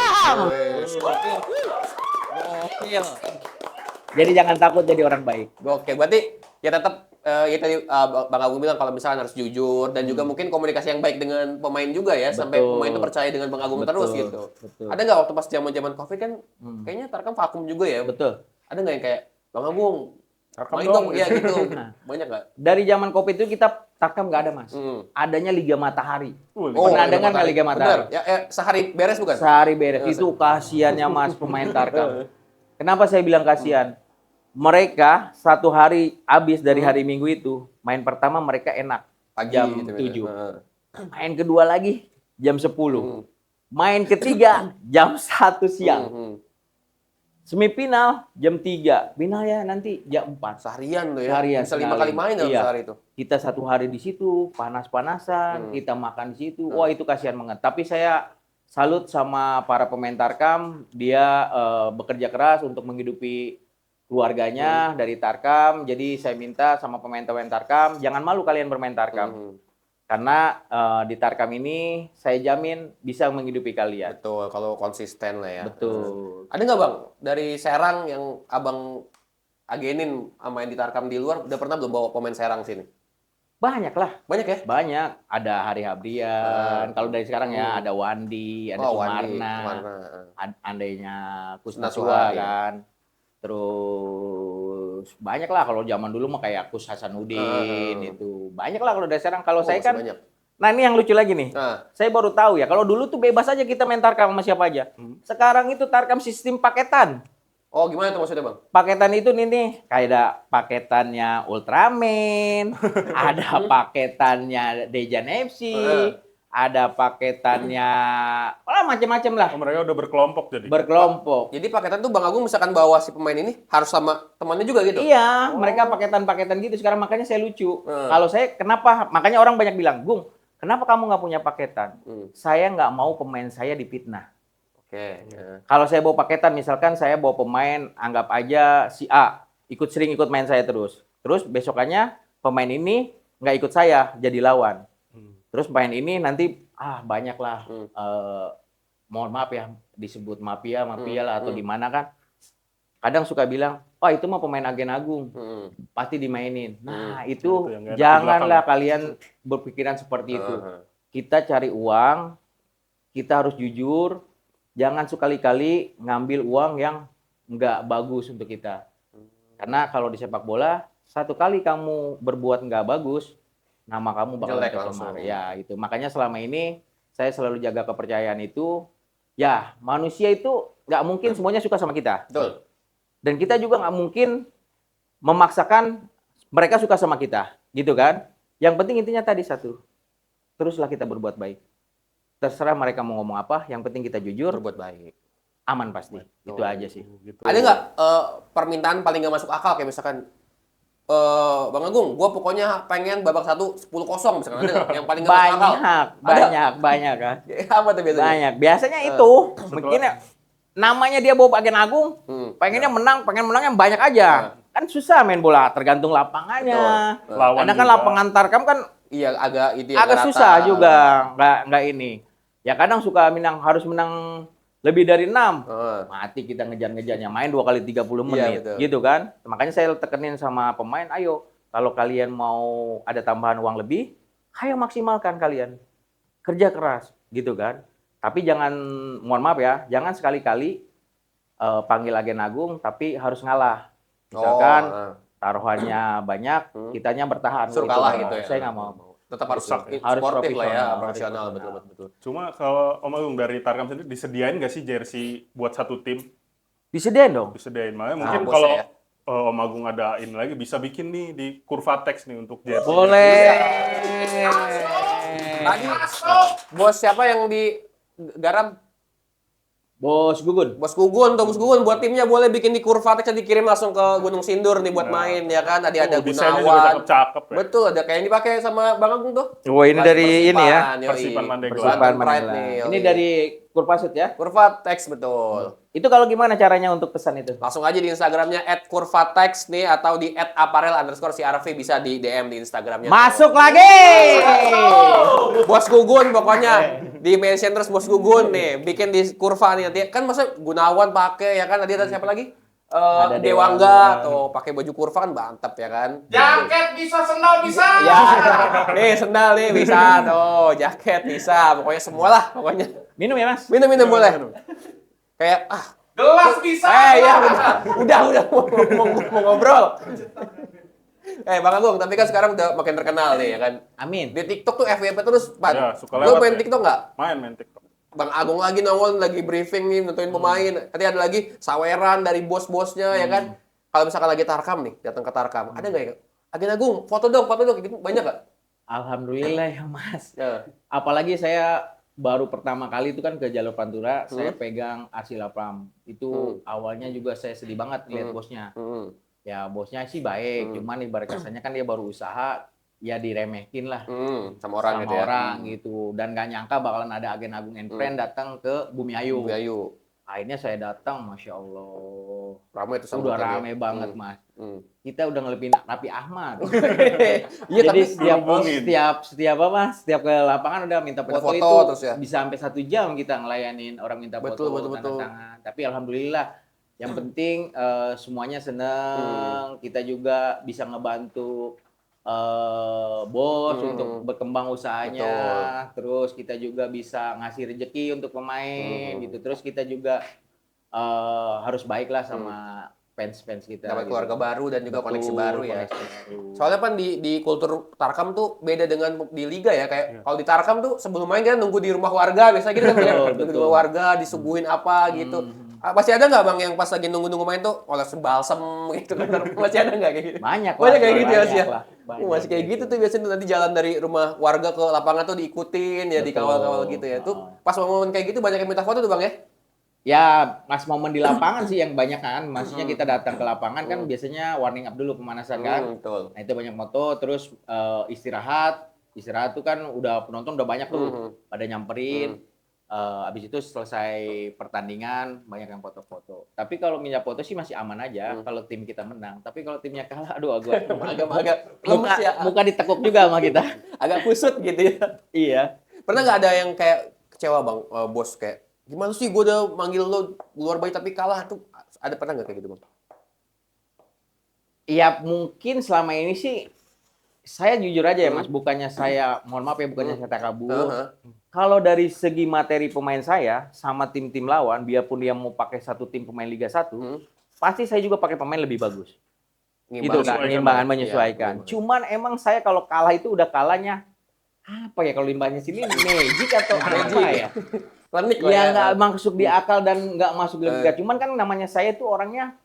Wes, gokil. Jadi jangan takut jadi orang baik. Oke, berarti ya tetap ya tadi Bang Agung bilang kalau misalnya harus jujur dan juga mungkin komunikasi yang baik dengan pemain juga ya, sampai Betul. pemain itu percaya dengan Bang Agung Betul, terus gitu. betul. Ada nggak waktu pas zaman-zaman Covid kan kayaknya Tarkam vakum juga ya? Betul. Ada nggak yang kayak Bang Agung Tarkam main dong, dong ya gitu. Nah. Banyak nggak? Dari zaman Covid itu kita Tarkam nggak ada Mas. Adanya Liga Matahari. Pernah dengar nggak Liga Matahari? Bener. Ya, sehari beres bukan? Sehari beres. Itu kasihannya Mas pemain Tarkam. Kenapa saya bilang kasihan? Mereka 1 hari habis dari hari Minggu itu, main pertama mereka enak. Pagi jam gitu, 7. Heeh. Main kedua lagi jam 10. Main ketiga jam 1 siang. Semifinal jam 3. Final ya nanti jam 4. Seharian tuh ya. Seharian, Bisa 5 sekali. kali main dalam Iya. sehari itu. Kita 1 hari di situ, panas-panasan, kita makan di situ. Wah, itu kasihan banget. Tapi saya salut sama para pemain Tarkam, dia bekerja keras untuk menghidupi keluarganya dari Tarkam. Jadi saya minta sama pemain-pemain Tarkam, jangan malu kalian bermain Tarkam. Karena di Tarkam ini saya jamin bisa menghidupi kalian. Betul, kalau konsisten lah ya. Betul. Ada nggak Bang, dari Serang yang Abang agenin sama yang di Tarkam di luar, udah pernah belum bawa pemain Serang sini? Banyak lah. Banyak ya? Banyak. Ada Hari Habrian. Kalau dari sekarang ya ada Wandi, ada Wandi, Sumarna, Sumarna. andainya Kusnasua Kusnasua, iya. kan. Terus banyak lah kalau zaman dulu mah kayak Kus Hasanuddin itu. Banyak lah kalau dari sekarang. Kalau saya Masih kan, banyak. nah ini yang lucu lagi nih. Nah, Saya baru tahu ya, kalau dulu tuh bebas aja kita main Tarkam sama siapa aja. Sekarang itu Tarkam sistem paketan. oh gimana tuh maksudnya Bang? Paketan itu nih, kayak ada paketannya Ultraman, ada paketannya Dejan FC, ada paketannya, macam-macam lah, Oh, mereka udah berkelompok jadi. berkelompok. Jadi paketan tuh Bang Agung misalkan bawa si pemain ini harus sama temannya juga gitu? Iya, mereka paketan-paketan gitu. Sekarang makanya saya lucu. Kalau saya, kenapa? Makanya orang banyak bilang, Gung, kenapa kamu nggak punya paketan? Saya nggak mau pemain saya difitnah. Oke. Ya. Kalau saya bawa paketan, misalkan saya bawa pemain, anggap aja si A, sering ikut main saya terus. Terus besokannya pemain ini nggak ikut saya, jadi lawan. Terus pemain ini nanti, banyak lah, mohon maaf ya, disebut mafia lah, atau gimana kan. Kadang suka bilang, itu mah pemain agen Agung, pasti dimainin. Nah, itu yang nggak enak di janganlah belakang. kalian berpikiran seperti itu. Kita cari uang, kita harus jujur, jangan sekali-kali ngambil uang yang nggak bagus untuk kita. Karena kalau di sepak bola, satu kali kamu berbuat nggak bagus, nama kamu bakal Jelek tercemar. langsung. Ya, itu. Makanya selama ini saya selalu jaga kepercayaan itu. Ya, manusia itu nggak mungkin semuanya suka sama kita. Betul. Dan kita juga nggak mungkin memaksakan mereka suka sama kita. Gitu kan? Yang penting intinya tadi satu. Teruslah kita berbuat baik. Terserah mereka mau ngomong apa, yang penting kita jujur, Berbuat baik. aman pasti. Itu aja sih. Gitu. Ada nggak permintaan paling nggak masuk akal kayak misalkan Bang Agung, gue pokoknya pengen babak 1 10-0 misalkan, ada nggak yang paling nggak masuk akal? Banyak kan. Apa tuh biasanya? Banyak. Biasanya itu, mungkin namanya dia bawa agen Agung, pengen menang yang banyak aja. Kan susah main bola, tergantung lapangannya. Lawan Karena kan juga. lapangan Tarkam kan Iya, agak agak rata. susah juga, nggak ini. Ya kadang suka harus menang lebih dari 6. Mati kita ngejar-ngejarnya, main 2 kali 30 menit, betul. gitu kan. Makanya saya tekenin sama pemain, ayo kalau kalian mau ada tambahan uang lebih, ayo maksimalkan kalian. Kerja keras, gitu kan. Tapi jangan, mohon maaf ya, jangan sekali-kali panggil agen Agung tapi harus ngalah. Misalkan taruhannya banyak, kitanya bertahan. Suruh Itu kalah nggak gitu mau. ya. Saya nggak mau. Tetap harus Rusak. Harus sportif lah ya, profesional. profesional, betul. Cuma kalau Om Agung dari Tarkam sendiri disediain nggak sih jersey buat satu tim? Disediain dong. Disediain. Makanya mungkin bosnya kalau ya. Om Agung ada ini lagi bisa bikin nih di Kurvatex nih untuk jersey. Boleh. Tadi bos siapa yang di Garam? Bos Gugun. Bos Gugun buat timnya boleh bikin di Kurvatex dan dikirim langsung ke Gunung Sindur nih buat main ya kan. Tadi ada Desainnya juga Gunawan. cakep-cakep ya. Betul, ada kayak yang dipakai sama Bang Agung tuh. Oh, ini dari ini ya. Persipan Mandeglang. Persipan Pride nih. Ini dari Kurpasut ya. Kurvatex betul. Itu kalau gimana caranya untuk pesan itu? Langsung aja di Instagramnya @kurvatex nih atau di @aparel_crv bisa di DM di Instagramnya. Masuk lagi. Bos Gugun pokoknya di mention terus Bos Gugun nih bikin di kurva nih nanti kan masa Gunawan pakai ya kan tadi ada siapa lagi Ada Dewangga atau pakai baju kurva kan mantap ya kan. Jaket bisa, sendal bisa. Ya, nih sendal nih bisa tuh, jaket bisa, pokoknya semua lah pokoknya. Minum ya, Mas? Minum boleh. Kayak Gelas bisa. ya udah mau ngobrol. Bang Agung, tapi kan sekarang udah makin terkenal nih ya kan. Amin. Di TikTok tuh FYP terus, Pak. Ya, suka Lu lewat main ya. TikTok nggak? Main TikTok. Bang Agung lagi nongol, lagi briefing nih, nentuin pemain. Nanti ada lagi saweran dari bos-bosnya ya kan. Kalau misalkan lagi Tarkam nih, datang ke Tarkam, ada nggak ya? Agen Agung, foto dong, gitu. Banyak nggak? Alhamdulillah ya, Mas. Ya. Apalagi saya baru pertama kali itu kan ke Jalur Pantura, saya pegang Arsila Pram. Itu awalnya juga saya sedih banget lihat bosnya. Ya bosnya sih baik, cuman ibarat kasarnya kan dia baru usaha, ya diremehin lah Sama orang sama gitu ya. orang gitu, dan nggak nyangka bakalan ada agen Agung and Friend datang ke Bumi Ayu. Bumi Ayu. Akhirnya saya datang, masya Allah, Ramai itu udah sambutannya. rame banget mas. Hmm. Kita udah ngelepin Raffi Ahmad. Iya, Jadi tapi setiap apa mas, setiap ke lapangan udah minta Minta foto, foto itu terus ya? bisa sampai 1 jam kita ngelayanin orang minta Betul, foto, betul, tanda betul. tangan. Tapi alhamdulillah, yang penting semuanya seneng. Kita juga bisa ngebantu bos untuk berkembang usahanya. Terus kita juga bisa ngasih rezeki untuk pemain gitu. Terus kita juga harus baiklah sama fans-fans kita. dapat gitu. keluarga baru dan juga Betul, koneksi baru ya. koneksi baru. Soalnya kan di kultur Tarkam tuh beda dengan di liga ya. Kayak kalau di Tarkam tuh sebelum main kan nunggu di rumah warga, biasanya gitu kan ya. Nunggu di rumah warga, disuguhin apa gitu. Masih ada nggak bang yang pas lagi nunggu-nunggu main tuh oles balsam gitu kan? Masih ada nggak kayak gitu? Banyak Banyak lah, kayak gitu ya banyak masih ya? lah, banyak Masih kayak gitu tuh biasanya nanti jalan dari rumah warga ke lapangan tuh diikutin ya, Betul. dikawal-kawal gitu ya. Tuh pas momen kayak gitu banyak yang minta foto tuh bang ya? Ya, pas momen di lapangan sih yang banyak kan. Maksudnya kita datang ke lapangan kan biasanya warming up dulu pemanasan kan. Betul. Nah, itu banyak foto, terus istirahat. Istirahat tuh kan udah penonton udah banyak tuh pada nyamperin. Habis itu selesai pertandingan banyak yang foto-foto. Tapi kalau minta foto sih masih aman aja kalau tim kita menang. Tapi kalau timnya kalah, aduh agak lemes ya. muka ditekuk juga sama kita. Agak kusut gitu ya. Iya. Pernah nggak ada yang kayak kecewa bang, bos kayak gimana sih gue udah manggil lo luar baik tapi kalah tuh, ada pernah nggak kayak gitu bang? Ya mungkin selama ini sih saya jujur aja ya mas, bukannya saya, mohon maaf ya, bukannya saya takabur. Kalau dari segi materi pemain saya sama tim-tim lawan, biarpun dia mau pakai satu tim pemain Liga 1, pasti saya juga pakai pemain lebih bagus. Gitu kan, ngimbangan menyesuaikan. Iya, cuman emang saya kalau kalah itu udah kalahnya apa ya, kalau limbahnya sini magic atau apa ya? Klinik Ya nggak masuk di akal dan nggak masuk di logika. Cuman kan namanya saya tuh orangnya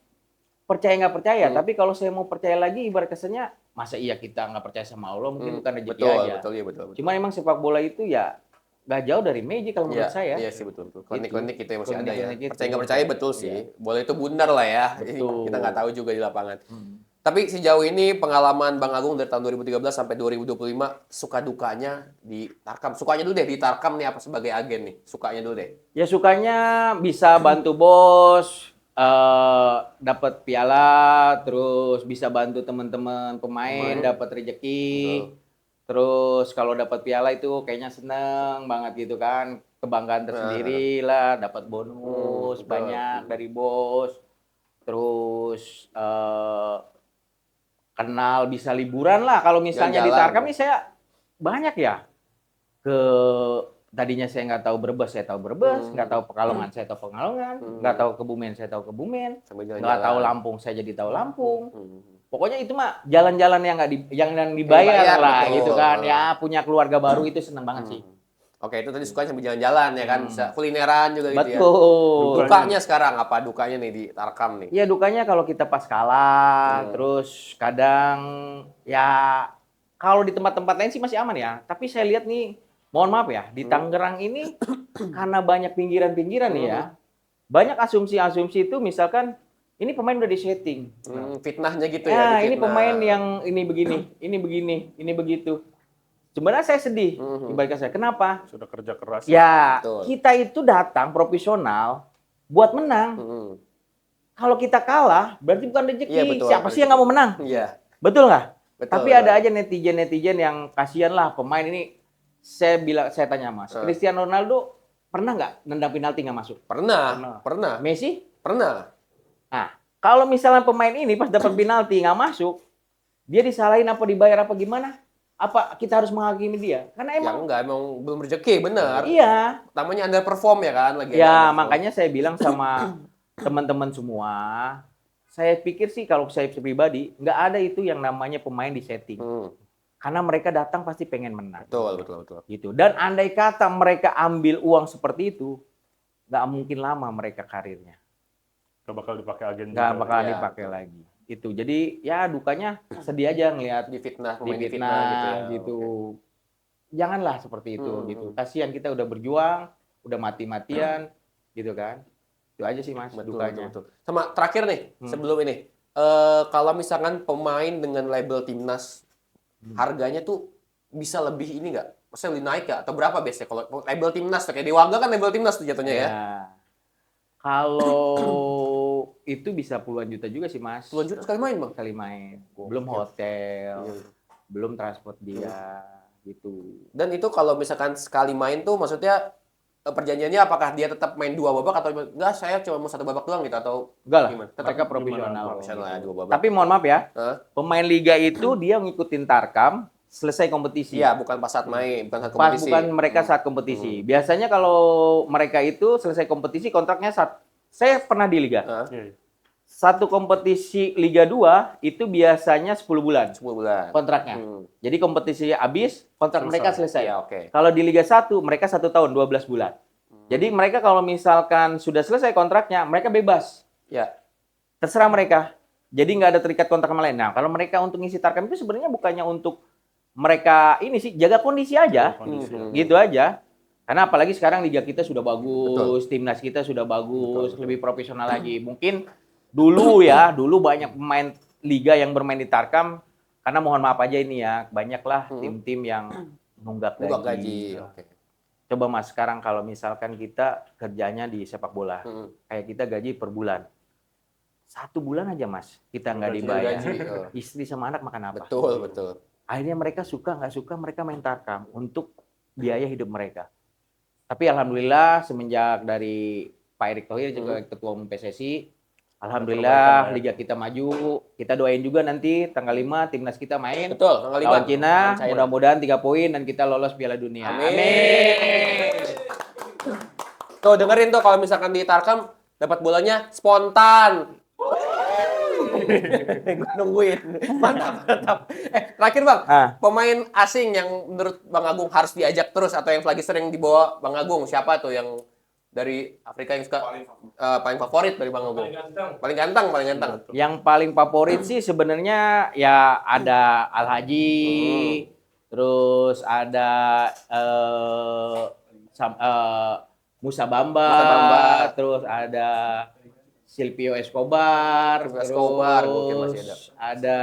percaya nggak percaya. Tapi kalau saya mau percaya lagi, ibarat kesannya masa iya kita nggak percaya sama Allah, mungkin bukan rezeki aja. Betul. Cuman emang sepak bola itu ya nggak jauh dari magic kalau menurut saya. Iya sih betul. Klinik-klinik itu yang masih ada ya. Klinik-klinik itu. Percaya nggak percaya betul sih. Bola itu bundar lah ya. Betul. Kita nggak tahu juga di lapangan. Tapi sejauh ini pengalaman Bang Agung dari tahun 2013 sampai 2025 suka dukanya di Tarkam. Sukanya dulu deh di Tarkam nih apa sebagai agen nih. Sukanya dulu deh. Ya sukanya bisa bantu bos, dapat piala, terus bisa bantu teman-teman pemain dapat rezeki. Terus kalau dapat piala itu kayaknya seneng banget gitu kan, kebanggaan tersendiri lah, dapat bonus banyak dari bos. Terus kenal, bisa liburan lah. Kalau misalnya di Tarkam nih saya banyak ya. Tadinya saya nggak tahu Brebes, saya tahu Brebes. Nggak tahu Pekalongan, saya tahu Pekalongan. Nggak tahu Kebumen, saya tahu Kebumen. Nggak tahu Lampung, saya jadi tahu Lampung. Pokoknya itu mah jalan-jalan yang yang dibayar lah gitu kan. Ya punya keluarga baru itu seneng banget sih. Oke, itu tadi sukanya sambil jalan-jalan ya kan, bisa kulineran juga gitu ya. Betul. Dukanya sekarang apa? Dukanya nih di Tarkam nih. Ya dukanya kalau kita pas kalah, terus kadang ya kalau di tempat-tempat lain sih masih aman ya. Tapi saya lihat nih, mohon maaf ya, di Tangerang ini karena banyak pinggiran-pinggiran nih ya, banyak asumsi-asumsi itu misalkan ini pemain udah disetting. Fitnahnya gitu ya. Ini pemain yang ini begini, ini begini, ini begitu. Sebenarnya saya sedih, ibaratnya saya. Kenapa? Sudah kerja keras. Ya, kita itu datang profesional buat menang. Kalau kita kalah, berarti bukan rezeki. Iya, betul. Siapa sih yang nggak mau menang? Iya. Betul nggak? Betul, Tapi ada aja netizen-netizen yang kasihan lah pemain ini. Saya tanya mas, Cristiano Ronaldo pernah nggak nendang penalti nggak masuk? Pernah. Messi? Pernah. Nah, kalau misalnya pemain ini pas dapat penalti nggak masuk, dia disalahin apa dibayar apa gimana? Apa kita harus menghakimi dia? Karena emang emang belum rezeki, benar. Iya. Namanya underperform ya kan lagi. Ya, makanya saya bilang sama teman-teman semua, saya pikir sih kalau saya pribadi nggak ada itu yang namanya pemain di setting. Karena mereka datang pasti pengen menang. Betul. Gitu. Dan andai kata mereka ambil uang seperti itu, nggak mungkin lama mereka karirnya. Nggak bakal dipakai agen. Nggak bakal dipakai lagi. Itu. Jadi ya dukanya sedih aja ngelihat difitnah gitu. Janganlah seperti itu gitu. Kasihan kita udah berjuang, udah mati-matian gitu kan. Itu aja sih mas dukanya. Betul. Sama terakhir nih sebelum ini, kalau misalkan pemain dengan label timnas harganya tuh bisa lebih ini nggak? Maksudnya lebih naik nggak? Atau berapa biasanya? Kalau label timnas, tuh, kayak Dewaga kan label timnas tuh jatuhnya ya. Kalau itu bisa puluhan juta juga sih, Mas. Puluhan juta sekali main, Bang? Sekali main. Belum hotel, Iya. belum transport dia, gitu. Dan itu kalau misalkan sekali main tuh maksudnya perjanjiannya apakah dia tetap main 2 babak atau enggak, saya cuma mau 1 babak doang gitu atau Enggak lah, gimana? mereka profesional. Profesional ya, 2 babak. Tapi mohon maaf ya, Hah? pemain liga itu dia ngikutin Tarkam selesai kompetisi. Iya, bukan pas saat main, bukan saat Pas kompetisi. bukan mereka saat kompetisi. Biasanya kalau mereka itu selesai kompetisi kontraknya saat saya pernah di liga. Hah? Iya, iya. Satu kompetisi Liga 2 itu biasanya 10 bulan 10 bulan. kontraknya. Jadi kompetisi habis, kontrak mereka selesai. Ya, oke. Kalau di Liga 1 mereka 1 tahun 12 bulan. Jadi mereka kalau misalkan sudah selesai kontraknya, mereka bebas. Ya. Terserah mereka. Jadi nggak ada terikat kontrak sama lain. Nah, kalau mereka untuk ngisi Tarkam itu sebenarnya bukannya untuk mereka ini sih jaga kondisi aja. Gitu aja. Karena apalagi sekarang liga kita sudah bagus, timnas kita sudah bagus, lebih profesional lagi. Mungkin dulu ya, dulu banyak pemain liga yang bermain di Tarkam karena mohon maaf aja ini ya, banyaklah tim-tim yang nunggak Nunggak gaji. gaji. Oke. Coba Mas, sekarang kalau misalkan kita kerjanya di sepak bola, kayak kita gaji per bulan. 1 bulan aja Mas, kita nggak dibayar. gaji, oh. Istri sama anak makan apa? Betul, betul. Akhirnya mereka suka nggak suka mereka main Tarkam untuk biaya hidup mereka. Tapi alhamdulillah semenjak dari Pak Erick Thohir juga ketua umum PSSI, alhamdulillah liga kita maju. Kita doain juga nanti tanggal 5 timnas kita main Betul, tanggal 5. lawan Cina. Lawan China. Mudah-mudahan 3 poin dan kita lolos Piala Dunia. Amin. Tuh dengerin tuh kalau misalkan di Tarkam dapat bolanya spontan. Gue nungguin. Mantap, mantap. Terakhir Bang, pemain asing yang menurut Bang Agung harus diajak terus atau yang lagi sering dibawa Bang Agung, siapa tuh yang dari Afrika yang suka paling favorit dari Bang Agung? Paling ganteng, paling ganteng. Yang paling favorit sih sebenarnya ya ada Al Haji, terus ada Musa Bamba, terus ada Silvio Escobar, Escobar, mungkin terus masih ada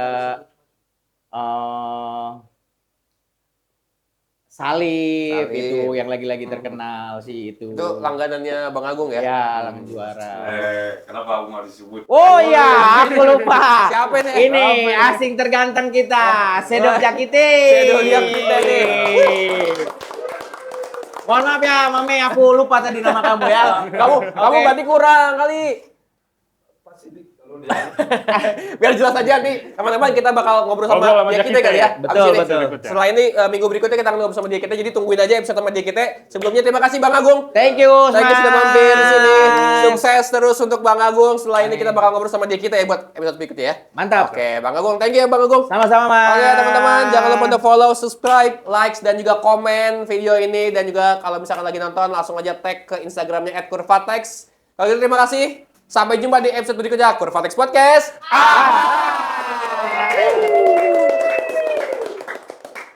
Salib itu yang lagi-lagi terkenal sih itu. Itu langganannya Bang Agung ya? Ya, langganan juara. Kenapa aku nggak disebut? Oh ya, aku lupa. Siapa nih? Ini asing terganteng kita, Sedok Jakite. Sedok Jakite nih. Mohon maaf ya, Mame, aku lupa tadi nama kamu ya. Kamu berarti kurang kali. Biar jelas aja nih, teman-teman kita bakal ngobrol sama dia kita kali ya. Betul, Abis ini. betul. Setelah ini minggu berikutnya kita akan ngobrol sama dia kita, jadi tungguin aja episode sama dia kita. Sebelumnya terima kasih Bang Agung. Thank you, Thank you sudah mampir di sini. Mas. Sukses terus untuk Bang Agung. Setelah ini kita bakal ngobrol sama dia kita ya buat episode berikutnya ya. Mantap. Oke, Bang Agung, thank you ya Bang Agung. Sama-sama, Mas. Oke teman-teman, jangan lupa untuk follow, subscribe, likes, dan juga komen video ini. Dan juga kalau misalkan lagi nonton, langsung aja tag ke Instagramnya @kurvatex. Kalau gitu terima kasih. Sampai jumpa di episode berikutnya Kurvatex Podcast.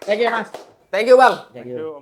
Thank you, Mas. Thank you Bang. Thank you.